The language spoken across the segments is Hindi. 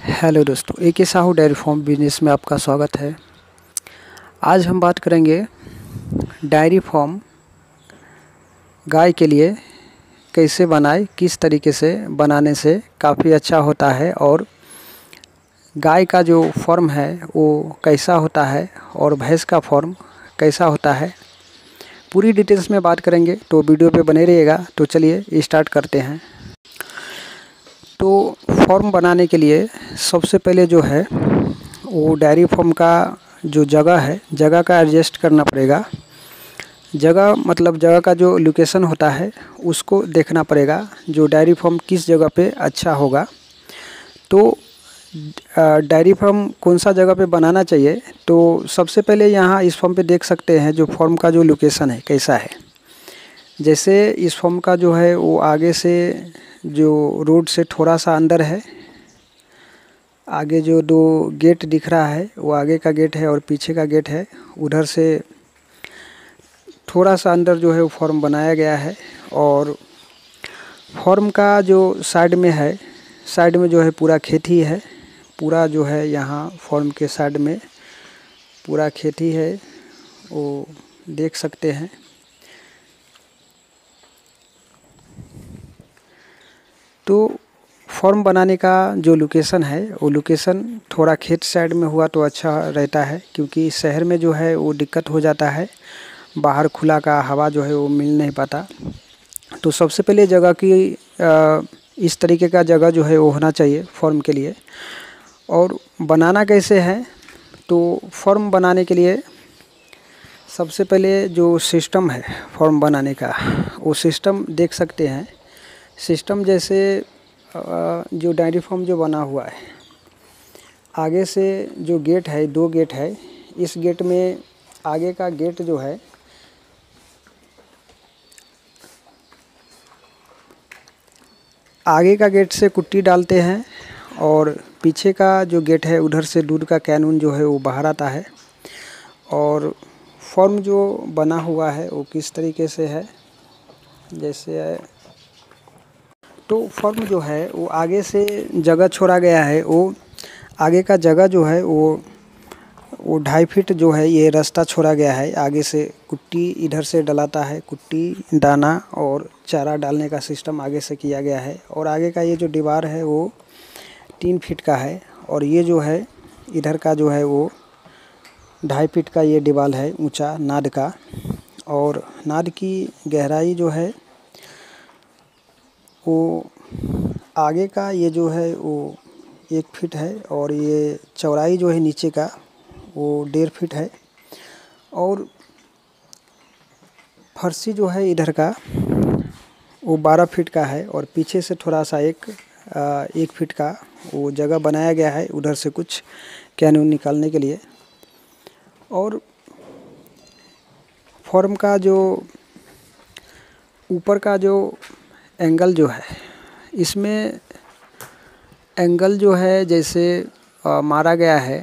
हेलो दोस्तों, AK Sahu dairy farm business में आपका स्वागत है। आज हम बात करेंगे डेयरी फार्म गाय के लिए कैसे बनाए, किस तरीके से बनाने से काफ़ी अच्छा होता है और गाय का जो फॉर्म है वो कैसा होता है और भैंस का फॉर्म कैसा होता है, पूरी डिटेल्स में बात करेंगे। तो वीडियो पे बने रहिएगा। तो चलिए स्टार्ट करते हैं। तो फॉर्म बनाने के लिए सबसे पहले जो है वो डेयरी फार्म का जो जगह है, जगह का एडजस्ट करना पड़ेगा। जगह मतलब जगह का जो लोकेशन होता है उसको देखना पड़ेगा, जो डेयरी फार्म किस जगह पे अच्छा होगा। तो डेयरी फार्म कौन सा जगह पे बनाना चाहिए, तो सबसे पहले यहाँ इस फार्म पे देख सकते हैं जो फार्म का जो लोकेशन है कैसा है। जैसे इस फार्म का जो है वो आगे से जो रोड से थोड़ा सा अंदर है, आगे जो दो गेट दिख रहा है वो आगे का गेट है और पीछे का गेट है। उधर से थोड़ा सा अंदर जो है वो फॉर्म बनाया गया है। और फॉर्म का जो साइड में है, साइड में जो है पूरा खेत ही है। पूरा जो है यहाँ फॉर्म के साइड में पूरा खेत ही है, वो देख सकते हैं। तो फॉर्म बनाने का जो लोकेशन है वो लोकेशन थोड़ा खेत साइड में हुआ तो अच्छा रहता है, क्योंकि शहर में जो है वो दिक्कत हो जाता है, बाहर खुला का हवा जो है वो मिल नहीं पाता। तो सबसे पहले जगह की इस तरीके का जगह जो है वो होना चाहिए फॉर्म के लिए। और बनाना कैसे है, तो फॉर्म बनाने के लिए सबसे पहले जो सिस्टम है फॉर्म बनाने का, वो सिस्टम देख सकते हैं। सिस्टम जैसे जो डेयरी फार्म जो बना हुआ है, आगे से जो गेट है, दो गेट है। इस गेट में आगे का गेट जो है आगे का गेट से कुट्टी डालते हैं और पीछे का जो गेट है उधर से दूध का कैन जो है वो बाहर आता है। और फॉर्म जो बना हुआ है वो किस तरीके से है, जैसे तो फॉर्म जो है वो आगे से जगह छोड़ा गया है। वो आगे का जगह जो है वो 2.5 फीट जो है ये रास्ता छोड़ा गया है। आगे से कुट्टी इधर से डलाता है, कुट्टी दाना और चारा डालने का सिस्टम आगे से किया गया है। और आगे का ये जो दीवार है वो 3 फीट का है। और ये जो है इधर का जो है वो 2.5 फीट का ये दीवार है ऊंचा नाद का। और नाद की गहराई जो है वो आगे का ये जो है वो 1 फीट है और ये चौड़ाई जो है नीचे का वो 1.5 फीट है। और फर्शी जो है इधर का वो 12 फीट का है। और पीछे से थोड़ा सा 1 फीट का वो जगह बनाया गया है उधर से कुछ कैन निकालने के लिए। और फॉर्म का जो ऊपर का जो एंगल जो है, इसमें एंगल जो है जैसे मारा गया है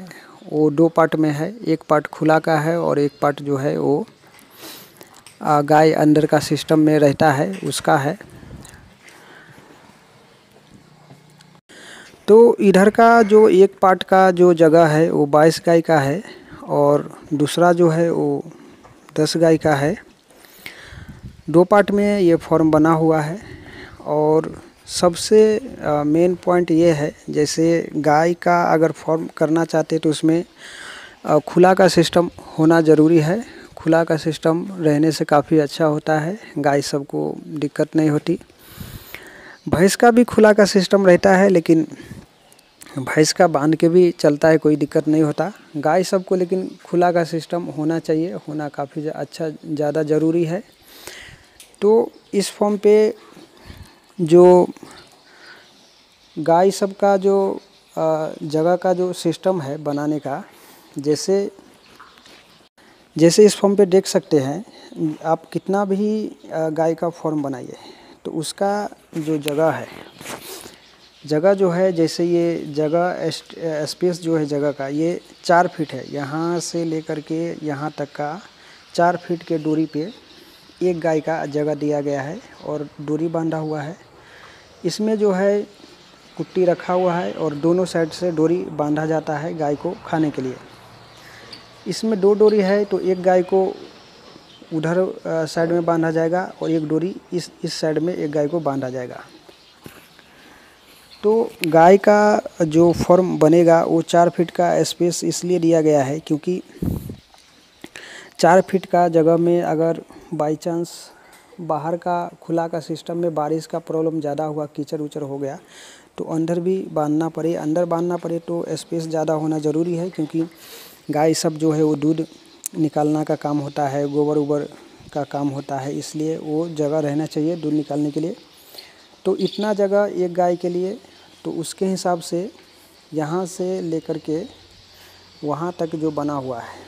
वो 2 पार्ट में है। एक पार्ट खुला का है और एक पार्ट जो है वो गाय अंदर का सिस्टम में रहता है उसका है। तो इधर का जो एक पार्ट का जो जगह है वो 22 गाय का है और दूसरा जो है वो 10 गाय का है। 2 पार्ट में ये फॉर्म बना हुआ है। और सबसे मेन पॉइंट ये है, जैसे गाय का अगर फॉर्म करना चाहते तो उसमें खुला का सिस्टम होना ज़रूरी है। खुला का सिस्टम रहने से काफ़ी अच्छा होता है, गाय सबको दिक्कत नहीं होती। भैंस का भी खुला का सिस्टम रहता है, लेकिन भैंस का बांध के भी चलता है, कोई दिक्कत नहीं होता। गाय सबको लेकिन खुला का सिस्टम होना चाहिए, होना काफ़ी अच्छा ज़्यादा ज़रूरी है। तो इस फॉर्म पे जो गाय सब का जो जगह का जो सिस्टम है बनाने का, जैसे इस फॉर्म पे देख सकते हैं, आप कितना भी गाय का फॉर्म बनाइए तो उसका जो जगह है, जगह जो है, जैसे ये जगह स्पेस जो है जगह का ये 4 फीट है। यहाँ से लेकर के यहाँ तक का 4 फीट के दूरी पे एक गाय का जगह दिया गया है और डोरी बांधा हुआ है। इसमें जो है कुट्टी रखा हुआ है और दोनों साइड से डोरी बांधा जाता है गाय को खाने के लिए। इसमें 2 डोरी है तो एक गाय को उधर साइड में बांधा जाएगा और एक डोरी इस साइड में एक गाय को बांधा जाएगा। तो गाय का जो फॉर्म बनेगा वो 4 फीट का स्पेस इसलिए दिया गया है क्योंकि 4 फीट का जगह में अगर बाई चांस बाहर का खुला का सिस्टम में बारिश का प्रॉब्लम ज़्यादा हुआ, कीचड़ उचड़ हो गया तो अंदर भी बांधना पड़े, अंदर बांधना पड़े तो स्पेस ज़्यादा होना ज़रूरी है क्योंकि गाय सब जो है वो दूध निकालना का काम होता है, गोबर उबर का काम होता है, इसलिए वो जगह रहना चाहिए दूध निकालने के लिए। तो इतना जगह एक गाय के लिए, तो उसके हिसाब से यहाँ से लेकर के वहाँ तक जो बना हुआ है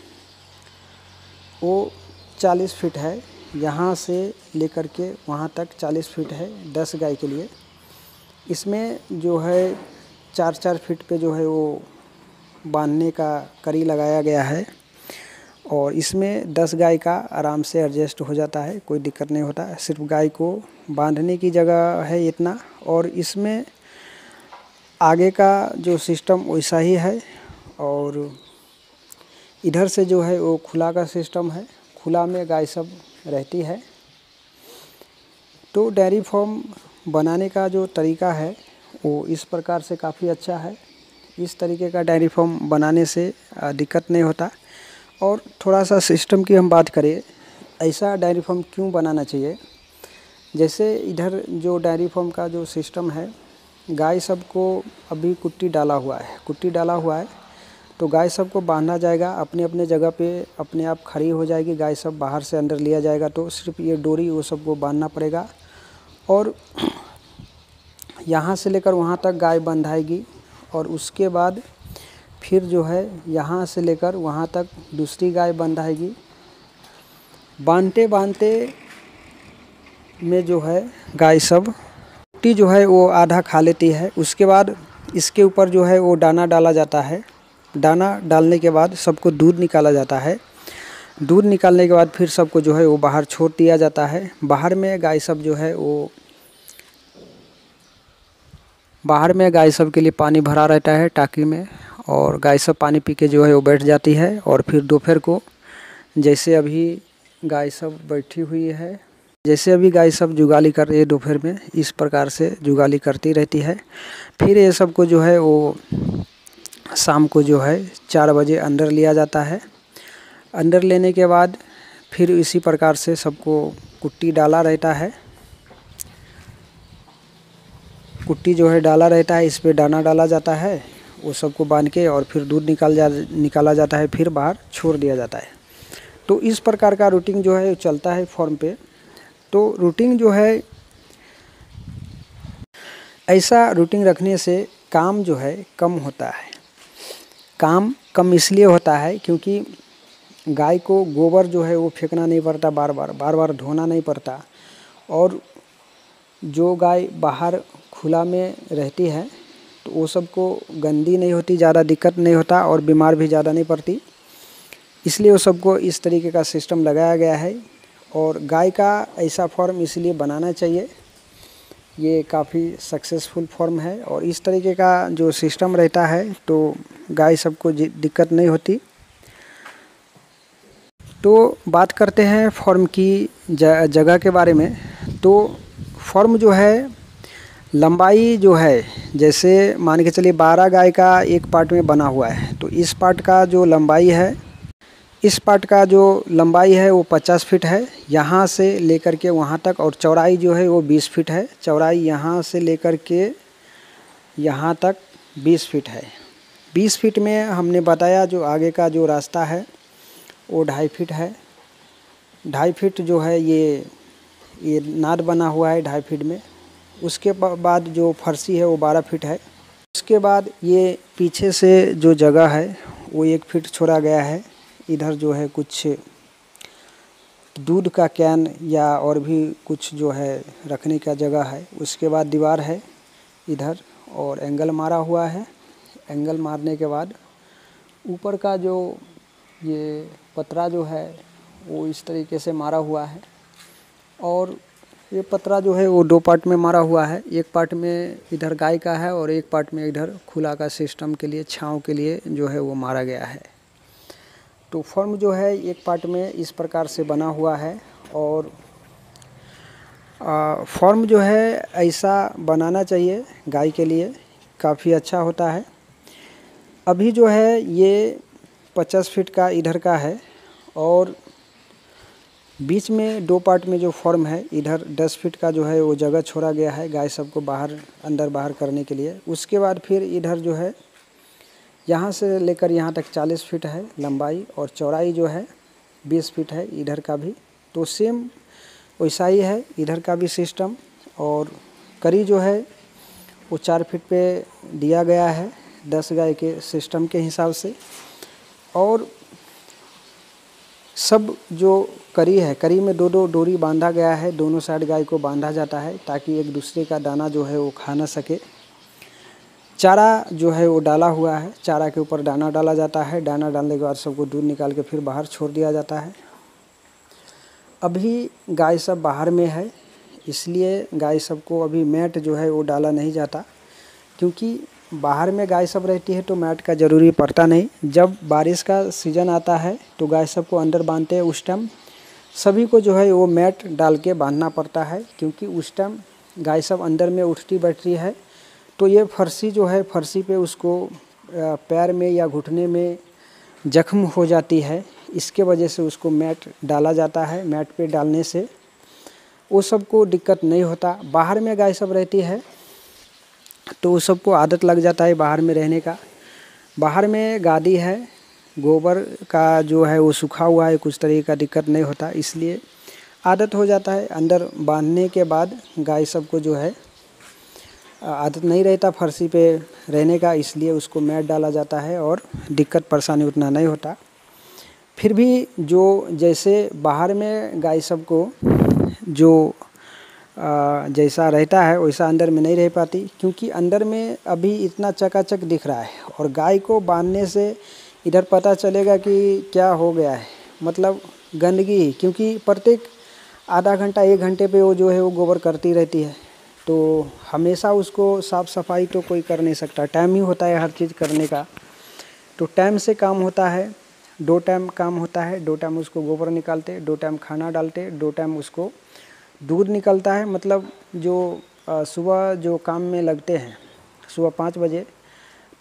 वो 40 फीट है। यहाँ से लेकर के वहाँ तक 40 फीट है 10 गाय के लिए। इसमें जो है 4-4 फीट पे जो है वो बांधने का कड़ी लगाया गया है और इसमें 10 गाय का आराम से एडजस्ट हो जाता है, कोई दिक्कत नहीं होता। सिर्फ गाय को बांधने की जगह है इतना, और इसमें आगे का जो सिस्टम वैसा ही है और इधर से जो है वो खुला का सिस्टम है, खुला में गाय सब रहती है। तो डेयरी फार्म बनाने का जो तरीका है वो इस प्रकार से काफ़ी अच्छा है। इस तरीके का डेयरी फार्म बनाने से दिक्कत नहीं होता। और थोड़ा सा सिस्टम की हम बात करें, ऐसा डेयरी फार्म क्यों बनाना चाहिए। जैसे इधर जो डेयरी फार्म का जो सिस्टम है, गाय सबको अभी कुट्टी डाला हुआ है तो गाय सबको बांधा जाएगा, अपने अपने जगह पे अपने आप खड़ी हो जाएगी। गाय सब बाहर से अंदर लिया जाएगा तो सिर्फ ये डोरी वो सबको बांधना पड़ेगा और यहाँ से लेकर वहाँ तक गाय बंधाएगी और उसके बाद फिर जो है यहाँ से लेकर वहाँ तक दूसरी गाय बंधाएगी। बांधते बांधते में जो है गाय सब कुट्टी जो है वो आधा खा लेती है। उसके बाद इसके ऊपर जो है वो दाना डाला जाता है। दाना डालने के बाद सबको दूध निकाला जाता है। दूध निकालने के बाद फिर सबको जो है वो बाहर छोड़ दिया जाता है। बाहर में गाय सब जो है वो बाहर में गाय सब के लिए पानी भरा रहता है टाकी में और गाय सब पानी पी के जो है वो बैठ जाती है। और फिर दोपहर को जैसे अभी गाय सब बैठी हुई है, जैसे अभी गाय सब जुगाली कर रही है दोपहर में, इस प्रकार से जुगाली करती रहती है। फिर ये सबको जो है वो शाम को जो है 4 बजे अंदर लिया जाता है। अंदर लेने के बाद फिर इसी प्रकार से सबको कुट्टी डाला रहता है। कुट्टी जो है डाला रहता है, इस पे दाना डाला जाता है, वो सबको बांध के और फिर दूध निकाला जाता है, फिर बाहर छोड़ दिया जाता है। तो इस प्रकार का रूटीन जो है चलता है फार्म पे। तो रूटीन जो है, ऐसा रूटीन रखने से काम जो है कम होता है। काम कम इसलिए होता है क्योंकि गाय को गोबर जो है वो फेंकना नहीं पड़ता, बार बार धोना नहीं पड़ता। और जो गाय बाहर खुला में रहती है तो वो सबको गंदी नहीं होती, ज़्यादा दिक्कत नहीं होता और बीमार भी ज़्यादा नहीं पड़ती। इसलिए वो सबको इस तरीके का सिस्टम लगाया गया है। और गाय का ऐसा फार्म इसलिए बनाना चाहिए, ये काफ़ी सक्सेसफुल फार्म है। और इस तरीके का जो सिस्टम रहता है तो गाय सबको दिक्कत नहीं होती। तो बात करते हैं फार्म की जगह के बारे में। तो फार्म जो है लंबाई जो है, जैसे मान के चलिए 12 गाय का एक पार्ट में बना हुआ है, तो इस पार्ट का जो लंबाई है, इस पार्ट का जो लंबाई है वो 50 फीट है यहाँ से लेकर के वहाँ तक। और चौड़ाई जो है वो 20 फीट है। चौड़ाई यहाँ से लेकर के यहाँ तक 20 फीट है। 20 फीट में हमने बताया जो आगे का जो रास्ता है वो 2.5 फीट है। 2.5 फीट जो है ये नाद बना हुआ है 2.5 फीट में। उसके बाद जो फर्शी है वो 12 फीट है। उसके बाद ये पीछे से जो जगह है वो 1 फीट छोड़ा गया है। इधर जो है कुछ दूध का कैन या और भी कुछ जो है रखने का जगह है। उसके बाद दीवार है इधर और एंगल मारा हुआ है। एंगल मारने के बाद ऊपर का जो ये पतरा जो है वो इस तरीके से मारा हुआ है। और ये पतरा जो है वो 2 पार्ट में मारा हुआ है। एक पार्ट में इधर गाय का है और एक पार्ट में इधर खुला का सिस्टम के लिए, छांव के लिए जो है वो मारा गया है। तो फॉर्म जो है एक पार्ट में इस प्रकार से बना हुआ है और फॉर्म जो है ऐसा बनाना चाहिए गाय के लिए, काफ़ी अच्छा होता है। अभी जो है ये 50 फीट का इधर का है और बीच में 2 पार्ट में जो फॉर्म है, इधर 10 फीट का जो है वो जगह छोड़ा गया है गाय सबको बाहर अंदर बाहर करने के लिए। उसके बाद फिर इधर जो है यहाँ से लेकर यहाँ तक 40 फीट है लंबाई और चौड़ाई जो है 20 फीट है इधर का भी। तो सेम वैसा ही है इधर का भी सिस्टम। और करी जो है वो 4 फीट पे दिया गया है 10 गाय के सिस्टम के हिसाब से। और सब जो करी है, करी में 2-2 डोरी बांधा गया है, दोनों साइड गाय को बांधा जाता है ताकि एक दूसरे का दाना जो है वो खा ना सके। चारा जो है वो डाला हुआ है, चारा के ऊपर दाना डाला जाता है। दाना डालने के बाद सबको दूध निकाल के फिर बाहर छोड़ दिया जाता है। अभी गाय सब बाहर में है, इसलिए गाय सबको अभी मैट जो है वो डाला नहीं जाता, क्योंकि बाहर में गाय सब रहती है तो मैट का ज़रूरी पड़ता नहीं। जब बारिश का सीज़न आता है तो गाय सबको अंदर बांधते हैं, उस टाइम सभी को जो है वो मैट डाल के बांधना पड़ता है, क्योंकि उस टाइम गाय सब अंदर में उठती बैठती है तो ये फर्शी जो है, फर्शी पे उसको पैर में या घुटने में जख्म हो जाती है। इसके वजह से उसको मैट डाला जाता है। मैट पे डालने से वो सबको दिक्कत नहीं होता। बाहर में गाय सब रहती है तो सबको आदत लग जाता है बाहर में रहने का। बाहर में गादी है, गोबर का जो है वो सूखा हुआ है, कुछ तरीके का दिक्कत नहीं होता, इसलिए आदत हो जाता है। अंदर बांधने के बाद गाय सबको जो है आदत नहीं रहता फर्शी पे रहने का, इसलिए उसको मैट डाला जाता है और दिक्कत परेशानी उतना नहीं होता। फिर भी जो जैसे बाहर में गाय सबको जो जैसा रहता है वैसा अंदर में नहीं रह पाती, क्योंकि अंदर में अभी इतना चकाचक दिख रहा है। और गाय को बांधने से इधर पता चलेगा कि क्या हो गया है, मतलब गंदगी, क्योंकि प्रत्येक आधा घंटा 1 घंटे पे वो जो है वो गोबर करती रहती है। तो हमेशा उसको साफ़ सफाई तो कोई कर नहीं सकता, टाइम ही होता है हर चीज़ करने का। तो टाइम से काम होता है, 2 टाइम काम होता है। 2 टाइम उसको गोबर निकालते, 2 टाइम खाना डालते, 2 टाइम उसको दूध निकलता है। मतलब जो सुबह जो काम में लगते हैं सुबह 5 बजे,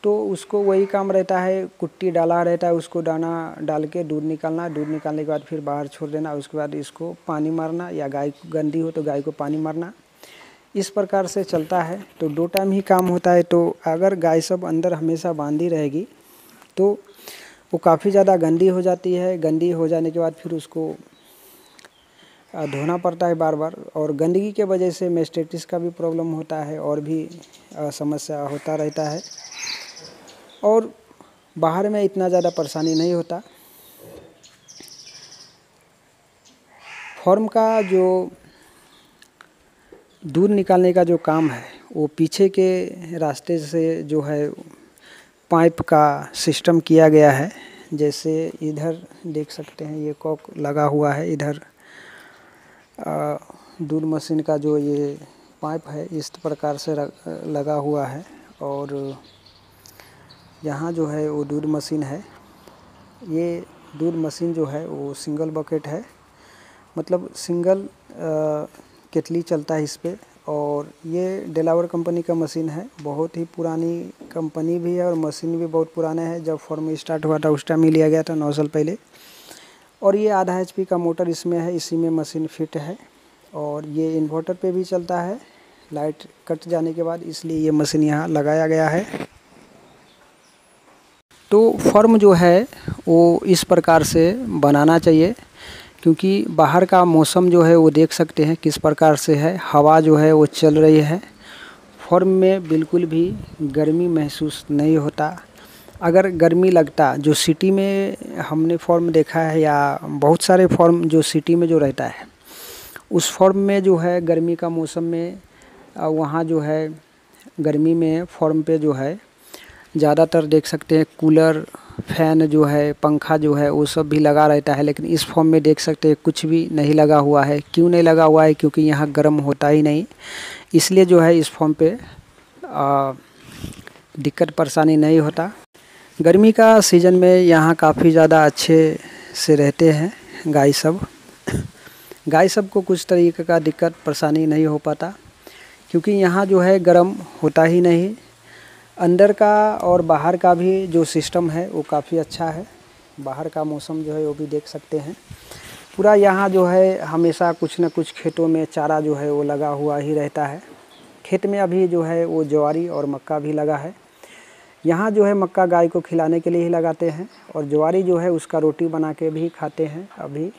तो उसको वही काम रहता है, कुट्टी डाला रहता है, उसको दाना डाल के दूध निकालना, दूध निकालने के बाद फिर बाहर छोड़ देना। उसके बाद इसको पानी मारना, या गाय गंदी हो तो गाय को पानी मारना, इस प्रकार से चलता है। तो 2 टाइम ही काम होता है। तो अगर गाय सब अंदर हमेशा बांधी रहेगी तो वो काफ़ी ज़्यादा गंदी हो जाती है। गंदी हो जाने के बाद फिर उसको धोना पड़ता है बार बार, और गंदगी के वजह से मेस्टाइटिस का भी प्रॉब्लम होता है और भी समस्या होता रहता है। और बाहर में इतना ज़्यादा परेशानी नहीं होता। फॉर्म का जो दूध निकालने का जो काम है वो पीछे के रास्ते से जो है पाइप का सिस्टम किया गया है। जैसे इधर देख सकते हैं ये कॉक लगा हुआ है, इधर दूध मशीन का जो ये पाइप है इस प्रकार से लगा हुआ है। और यहाँ जो है वो दूध मशीन है। ये दूध मशीन जो है वो सिंगल बकेट है, मतलब सिंगल केतली चलता है इस पे। और ये डेलावर कंपनी का मशीन है, बहुत ही पुरानी कंपनी भी है और मशीन भी बहुत पुराना है। जब फॉर्म स्टार्ट हुआ था उस टाइम ही लिया गया था 9 साल पहले। और ये आधा HP का मोटर इसमें है, इसी में मशीन फिट है। और ये इन्वर्टर पे भी चलता है लाइट कट जाने के बाद, इसलिए ये मशीन यहाँ लगाया गया है। तो फॉर्म जो है वो इस प्रकार से बनाना चाहिए, क्योंकि बाहर का मौसम जो है वो देख सकते हैं किस प्रकार से है, हवा जो है वो चल रही है। फॉर्म में बिल्कुल भी गर्मी महसूस नहीं होता। अगर गर्मी लगता, जो सिटी में हमने फॉर्म देखा है या बहुत सारे फॉर्म जो सिटी में जो रहता है, उस फॉर्म में जो है गर्मी का मौसम में वहाँ जो है गर्मी में फॉर्म पे जो है ज़्यादातर देख सकते हैं कूलर, फैन जो है, पंखा जो है वो सब भी लगा रहता है, लेकिन इस फॉर्म में देख सकते हैं कुछ भी नहीं लगा हुआ है। क्यों नहीं लगा हुआ है? क्योंकि यहाँ गर्म होता ही नहीं, इसलिए जो है इस फॉर्म पे दिक्कत परेशानी नहीं होता। गर्मी का सीज़न में यहाँ काफ़ी ज़्यादा अच्छे से रहते हैं गाय सब। गाय सब को कुछ तरीके का दिक्कत परेशानी नहीं हो पाता, क्योंकि यहाँ जो है गर्म होता ही नहीं। अंदर का और बाहर का भी जो सिस्टम है वो काफ़ी अच्छा है। बाहर का मौसम जो है वो भी देख सकते हैं। पूरा यहाँ जो है हमेशा कुछ न कुछ खेतों में चारा जो है वो लगा हुआ ही रहता है। खेत में अभी जो है वो ज्वारी और मक्का भी लगा है। यहाँ जो है मक्का गाय को खिलाने के लिए ही लगाते हैं, और ज्वारी जो है उसका रोटी बना के भी खाते हैं अभी।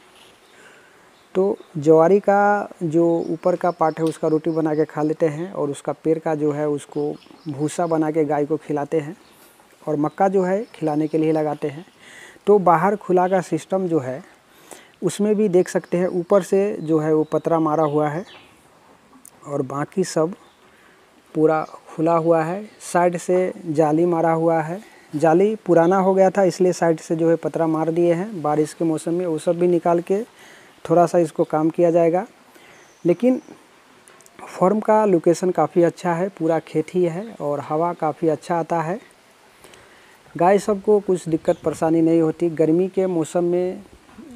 तो ज्वारी का जो ऊपर का पार्ट है उसका रोटी बना के खा लेते हैं, और उसका पेड़ का जो है उसको भूसा बना के गाय को खिलाते हैं, और मक्का जो है खिलाने के लिए लगाते हैं। तो बाहर खुला का सिस्टम जो है उसमें भी देख सकते हैं ऊपर से जो है वो पतरा मारा हुआ है, और बाकी सब पूरा खुला हुआ है। साइड से जाली मारा हुआ है। जाली पुराना हो गया था, इसलिए साइड से जो है पतरा मार दिए हैं। बारिश के मौसम में वो सब भी निकाल के थोड़ा सा इसको काम किया जाएगा। लेकिन फॉर्म का लोकेशन काफ़ी अच्छा है, पूरा खेत ही है और हवा काफ़ी अच्छा आता है। गाय सबको कुछ दिक्कत परेशानी नहीं होती। गर्मी के मौसम में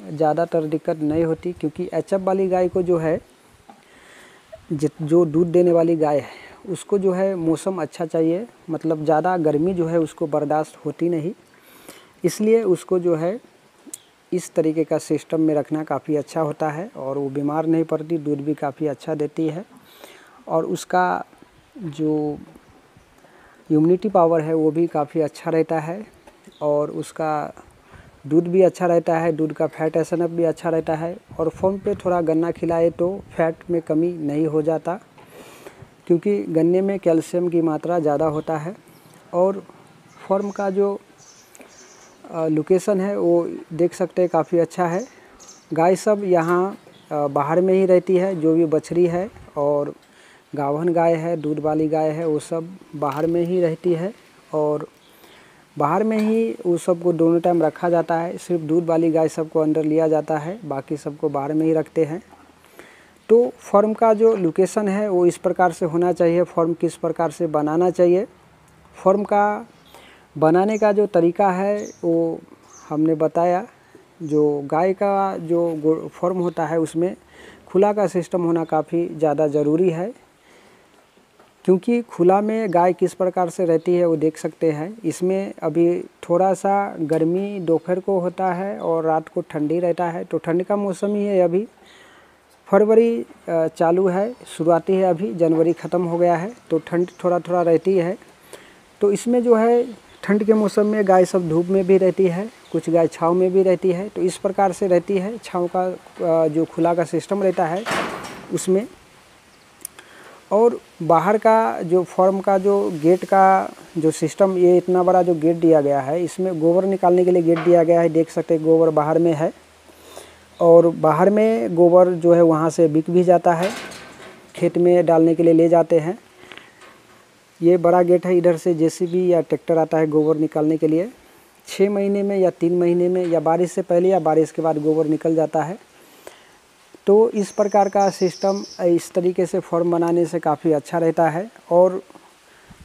ज़्यादातर दिक्कत नहीं होती, क्योंकि एचएफ वाली गाय को जो है, जो दूध देने वाली गाय है उसको जो है मौसम अच्छा चाहिए, मतलब ज़्यादा गर्मी जो है उसको बर्दाश्त होती नहीं, इसलिए उसको जो है इस तरीके का सिस्टम में रखना काफ़ी अच्छा होता है, और वो बीमार नहीं पड़ती, दूध भी काफ़ी अच्छा देती है, और उसका जो इम्यूनिटी पावर है वो भी काफ़ी अच्छा रहता है, और उसका दूध भी अच्छा रहता है। दूध का फैट एसएनएफ भी अच्छा रहता है, और फॉर्म पे थोड़ा गन्ना खिलाए तो फैट में कमी नहीं हो जाता, क्योंकि गन्ने में कैल्शियम की मात्रा ज़्यादा होता है। और फॉर्म का जो लोकेशन है वो देख सकते हैं काफ़ी अच्छा है। गाय सब यहाँ बाहर में ही रहती है, जो भी बछड़ी है और गाभन गाय है, दूध वाली गाय है, वो सब बाहर में ही रहती है, और बाहर में ही वो सबको दोनों टाइम रखा जाता है। सिर्फ दूध वाली गाय सबको अंदर लिया जाता है, बाकी सबको बाहर में ही रखते हैं। तो फॉर्म का जो लोकेशन है वो इस प्रकार से होना चाहिए। फॉर्म किस प्रकार से बनाना चाहिए, फॉर्म का बनाने का जो तरीका है वो हमने बताया। जो गाय का जो फॉर्म होता है उसमें खुला का सिस्टम होना काफ़ी ज़्यादा ज़रूरी है, क्योंकि खुला में गाय किस प्रकार से रहती है वो देख सकते हैं। इसमें अभी थोड़ा सा गर्मी दोपहर को होता है और रात को ठंडी रहता है, तो ठंड का मौसम ही है। अभी फरवरी चालू है, शुरुआती है, अभी जनवरी ख़त्म हो गया है, तो ठंड थोड़ा थोड़ा रहती है। तो इसमें जो है ठंड के मौसम में गाय सब धूप में भी रहती है, कुछ गाय छाँव में भी रहती है, तो इस प्रकार से रहती है। छाँव का जो खुला का सिस्टम रहता है उसमें, और बाहर का जो फॉर्म का जो गेट का जो सिस्टम, ये इतना बड़ा जो गेट दिया गया है, इसमें गोबर निकालने के लिए गेट दिया गया है। देख सकते हैं गोबर बाहर में है, और बाहर में गोबर जो है वहाँ से बिक भी जाता है, खेत में डालने के लिए ले जाते हैं। ये बड़ा गेट है, इधर से जेसीबी या ट्रैक्टर आता है गोबर निकालने के लिए। 6 महीने में या 3 महीने में, या बारिश से पहले या बारिश के बाद गोबर निकल जाता है। तो इस प्रकार का सिस्टम इस तरीके से फॉर्म बनाने से काफ़ी अच्छा रहता है। और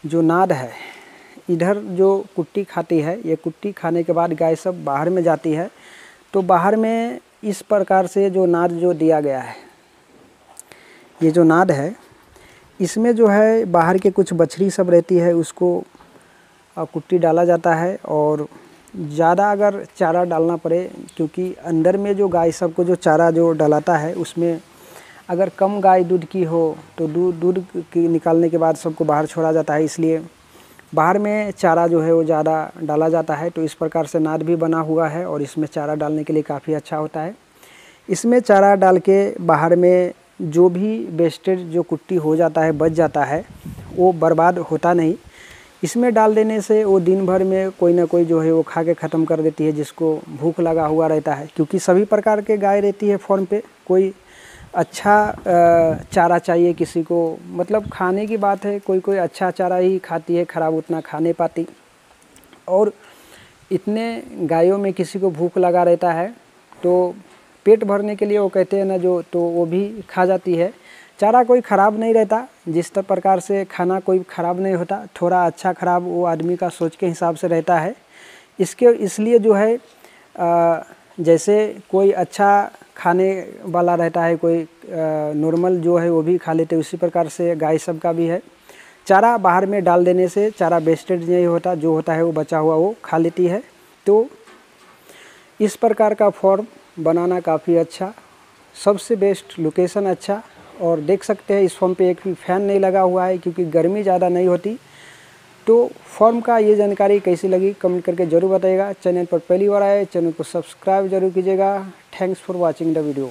जो नाद है, इधर जो कुट्टी खाती है, ये कुट्टी खाने के बाद गाय सब बाहर में जाती है, तो बाहर में इस प्रकार से जो नाद जो दिया गया है, ये जो नाद है, इसमें जो है बाहर के कुछ बछड़ी सब रहती है, उसको कुट्टी डाला जाता है। और ज़्यादा अगर चारा डालना पड़े, क्योंकि अंदर में जो गाय सबको जो चारा जो डलाता है उसमें अगर कम गाय दूध की हो तो दूध की निकालने के बाद सबको बाहर छोड़ा जाता है, इसलिए बाहर में चारा जो है वो ज़्यादा डाला जाता है। तो इस प्रकार से नाद भी बना हुआ है, और इसमें चारा डालने के लिए काफ़ी अच्छा होता है। इसमें चारा डाल के बाहर में जो भी वेस्टेज जो कुट्टी हो जाता है, बच जाता है, वो बर्बाद होता नहीं। इसमें डाल देने से वो दिन भर में कोई ना कोई जो है वो खा के ख़त्म कर देती है, जिसको भूख लगा हुआ रहता है। क्योंकि सभी प्रकार के गाय रहती है फॉर्म पे, कोई अच्छा चारा चाहिए किसी को, मतलब खाने की बात है, कोई कोई अच्छा चारा ही खाती है, ख़राब उतना खा नहीं पाती। और इतने गायों में किसी को भूख लगा रहता है तो पेट भरने के लिए वो कहते हैं ना जो, तो वो भी खा जाती है। चारा कोई ख़राब नहीं रहता, जिस प्रकार से खाना कोई ख़राब नहीं होता, थोड़ा अच्छा ख़राब वो आदमी का सोच के हिसाब से रहता है। इसलिए जो है जैसे कोई अच्छा खाने वाला रहता है, कोई नॉर्मल जो है वो भी खा लेते, उसी प्रकार से गाय सब का भी है। चारा बाहर में डाल देने से चारा वेस्टेज नहीं होता, जो होता है वो बचा हुआ वो खा लेती है। तो इस प्रकार का फॉर्म बनाना काफ़ी अच्छा, सबसे बेस्ट लोकेशन अच्छा। और देख सकते हैं इस फॉर्म पे एक भी फैन नहीं लगा हुआ है क्योंकि गर्मी ज़्यादा नहीं होती। तो फॉर्म का ये जानकारी कैसी लगी कमेंट करके ज़रूर बताइएगा। चैनल पर पहली बार आए चैनल को सब्सक्राइब जरूर कीजिएगा। Thanks for watching the video.